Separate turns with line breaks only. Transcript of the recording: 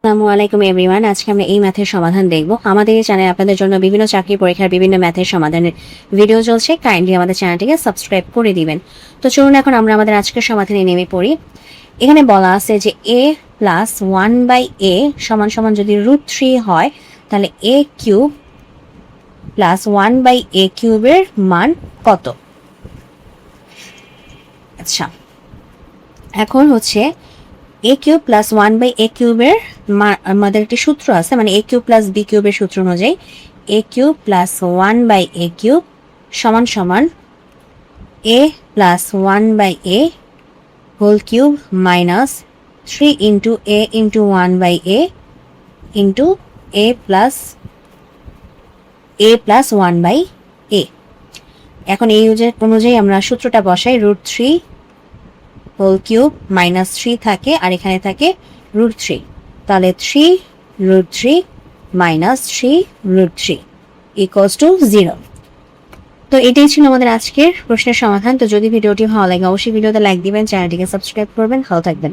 আসসালামু আলাইকুম এভরিওয়ান। আজকে আমরা এই ম্যাথের সমাধান দেখব। আমাদের এই চ্যানেলে আপনাদের জন্য বিভিন্ন চাকরি পরীক্ষার বিভিন্ন ম্যাথের সমাধানের ভিডিও চলছে। কাইন্ডলি আমাদের চ্যানেলটিকে সাবস্ক্রাইব করে দিবেন। তো চলুন এখন আমরা আমাদের আজকের সমাধানে নেমে পড়ি। এখানে বলা আছে যে a প্লাস 1/a সমান সমান যদি √3 হয় তাহলে a কিউব প্লাস 1/a কিউবের মান কত? আচ্ছা, এখন হচ্ছে a কিউব প্লাস 1/a কিউবের আমাদের একটি সূত্র আছে, মানে a কিউব প্লাস b কিউবের সূত্র অনুযায়ী a cube plus 1/a cube সমান সমান a plus 1/a whole cube minus 3 into a into 1/a into a plus 1/a। এখন এই অনুযায়ী আমরা সূত্রটা বসাই। √3 হোল কিউব মাইনাস 3 থাকে আর এখানে থাকে √3, তাহলে 3√3 মাইনাস 3√3 ইকুয়ালস টু 0। তো এটাই ছিল আমাদের আজকের প্রশ্নের সমাধান। তো যদি ভিডিওটি ভালো লাগে অবশ্যই ভিডিওতে লাইক দিবেন, চ্যানেলটিকে সাবস্ক্রাইব করবেন। ভালো থাকবেন।